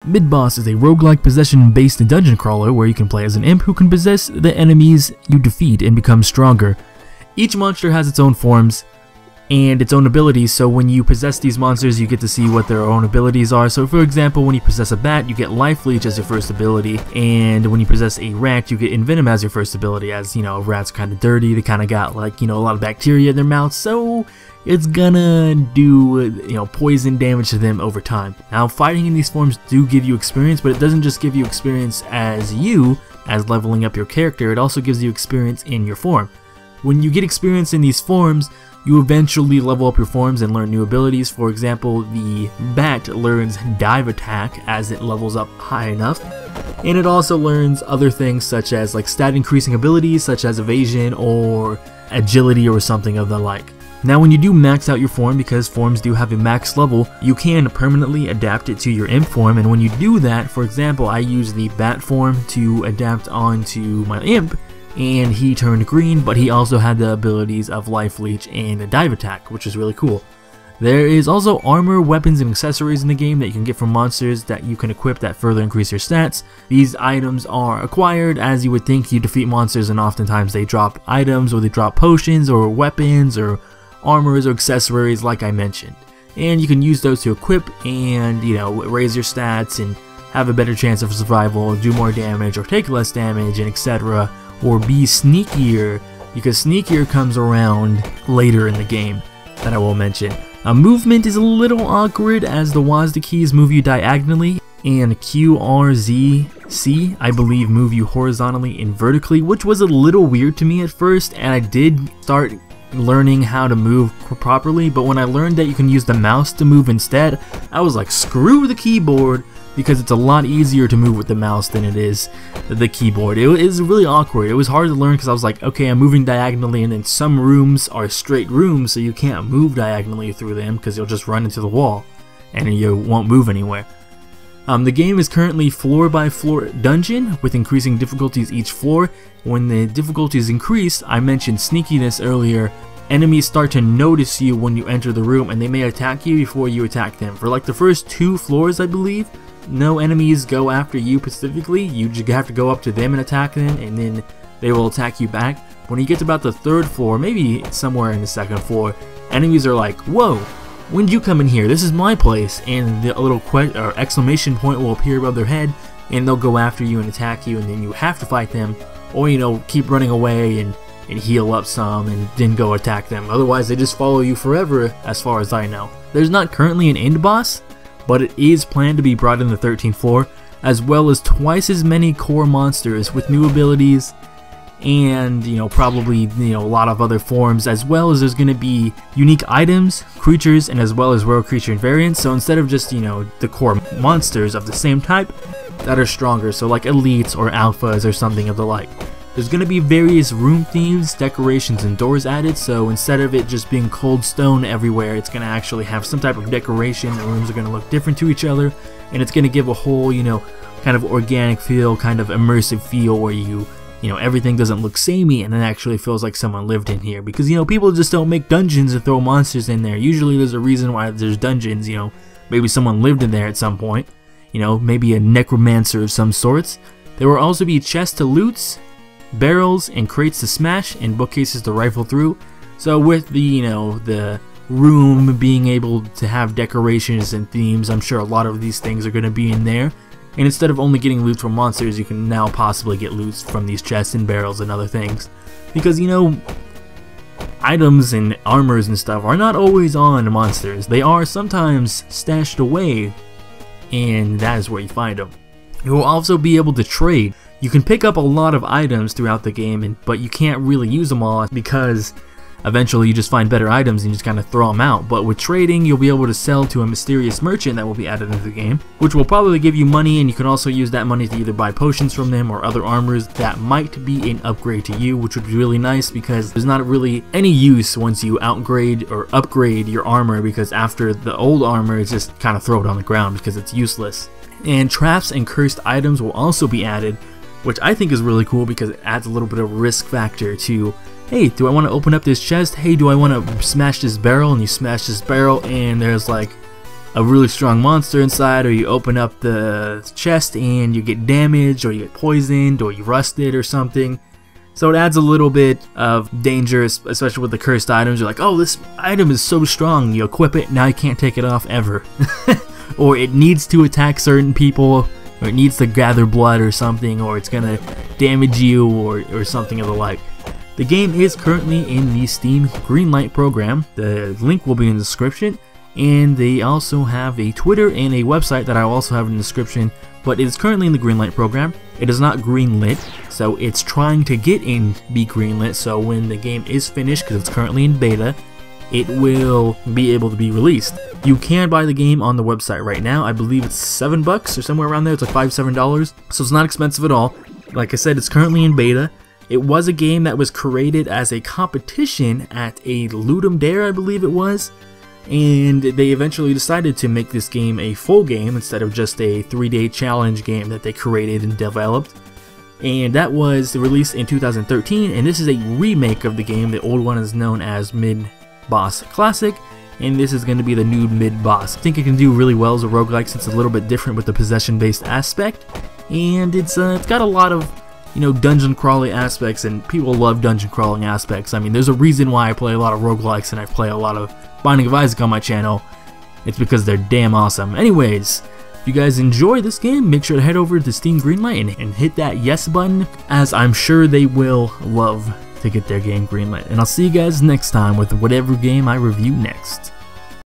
Midboss is a roguelike possession-based dungeon crawler where you can play as an imp who can possess the enemies you defeat and become stronger. Each monster has its own forms and its own abilities, so when you possess these monsters you get to see what their own abilities are. So for example, when you possess a bat you get Life Leech as your first ability, and when you possess a rat you get Envenom as your first ability, as you know, rats kind of dirty, they kind of got like, you know, a lot of bacteria in their mouths, so it's gonna do, you know, poison damage to them over time. Now, fighting in these forms do give you experience, but it doesn't just give you experience as leveling up your character, it also gives you experience in your form. When you get experience in these forms, you eventually level up your forms and learn new abilities. For example, the bat learns dive attack as it levels up high enough, and it also learns other things such as like stat increasing abilities such as evasion or agility or something of the like. Now when you do max out your form, because forms do have a max level, you can permanently adapt it to your imp form, and when you do that, for example, I use the bat form to adapt onto my imp, and he turned green, but he also had the abilities of Life Leech and a dive attack, which is really cool. There is also armor, weapons, and accessories in the game that you can get from monsters that you can equip that further increase your stats. These items are acquired as you would think. You defeat monsters and oftentimes they drop items, or they drop potions or weapons or armors or accessories like I mentioned, and you can use those to equip and, you know, raise your stats and have a better chance of survival, do more damage or take less damage, and etc., or be sneakier, because sneakier comes around later in the game that I will mention. Movement is a little awkward as the WASD keys move you diagonally, and Q, R, Z, C I believe move you horizontally and vertically, which was a little weird to me at first, and I did start learning how to move properly, but when I learned that you can use the mouse to move instead, I was like, screw the keyboard, because it's a lot easier to move with the mouse than it is the keyboard. It is really awkward. It was hard to learn because I was like, okay, I'm moving diagonally, and then some rooms are straight rooms, so you can't move diagonally through them because you'll just run into the wall and you won't move anywhere. The game is currently floor by floor dungeon with increasing difficulties each floor. When the difficulties increase, I mentioned sneakiness earlier, enemies start to notice you when you enter the room and they may attack you before you attack them. For like the first 2 floors, I believe, no enemies go after you specifically. You just have to go up to them and attack them, and then they will attack you back. When you get to about the 3rd floor, maybe somewhere in the 2nd floor, enemies are like, whoa, when did you come in here? This is my place, and the little exclamation point will appear above their head, and they'll go after you and attack you, and then you have to fight them, or, you know, keep running away and heal up some and then go attack them. Otherwise they just follow you forever, as far as I know. There's not currently an end boss, but it is planned to be brought in the 13th floor, as well as twice as many core monsters with new abilities, and, you know, probably, you know, a lot of other forms, as well as there's going to be unique items, creatures, and as well as rare creature variants. So instead of just, you know, the core monsters of the same type that are stronger, so like elites or alphas or something of the like. There's going to be various room themes, decorations, and doors added, so instead of it just being cold stone everywhere, it's going to actually have some type of decoration. The rooms are going to look different to each other, and it's going to give a whole, you know, kind of organic feel, kind of immersive feel where you know, everything doesn't look samey and it actually feels like someone lived in here. Because, you know, people just don't make dungeons and throw monsters in there. Usually there's a reason why there's dungeons, you know, maybe someone lived in there at some point, you know, maybe a necromancer of some sorts. There will also be chests to loot, barrels and crates to smash, and bookcases to rifle through. So with the, you know, the room being able to have decorations and themes, I'm sure a lot of these things are going to be in there. And instead of only getting loot from monsters, you can now possibly get loot from these chests and barrels and other things. Because, you know, items and armors and stuff are not always on monsters. They are sometimes stashed away, and that is where you find them. You will also be able to trade. You can pick up a lot of items throughout the game, but you can't really use them all because eventually you just find better items and you just kind of throw them out. But with trading, you'll be able to sell to a mysterious merchant that will be added into the game, which will probably give you money, and you can also use that money to either buy potions from them or other armors that might be an upgrade to you, which would be really nice because there's not really any use once you outgrade or upgrade your armor, because after the old armor, it's just kind of throw it on the ground because it's useless. And traps and cursed items will also be added, which I think is really cool because it adds a little bit of risk factor to, hey, do I want to open up this chest? Hey, do I want to smash this barrel? And you smash this barrel and there's like a really strong monster inside, or you open up the chest and you get damaged, or you get poisoned, or you rusted or something. So it adds a little bit of danger, especially with the cursed items. You're like, oh, this item is so strong, you equip it, now you can't take it off ever. Or it needs to attack certain people, or it needs to gather blood or something, or it's gonna damage you, or something of the like. The game is currently in the Steam Greenlight program. The link will be in the description, and they also have a Twitter and a website that I will also have in the description, but it is currently in the Greenlight program. It is not greenlit, so it's trying to get in be greenlit, so when the game is finished, because it's currently in beta, it will be able to be released. You can buy the game on the website right now. I believe it's $7 or somewhere around there. It's like $5-7, so it's not expensive at all. Like I said, it's currently in beta. It was a game that was created as a competition at a Ludum Dare, I believe it was, and they eventually decided to make this game a full game instead of just a 3-day challenge game that they created and developed. And that was released in 2013, and this is a remake of the game. The old one is known as Midboss Classic, and this is going to be the new Midboss. I think it can do really well as a roguelike since it's a little bit different with the possession-based aspect, and it's got a lot of, you know, dungeon crawling aspects, and people love dungeon crawling aspects. I mean, there's a reason why I play a lot of roguelikes and I play a lot of Binding of Isaac on my channel. It's because they're damn awesome. Anyways, if you guys enjoy this game, make sure to head over to Steam Greenlight and hit that yes button, as I'm sure they will love to get their game greenlit. And I'll see you guys next time with whatever game I review next.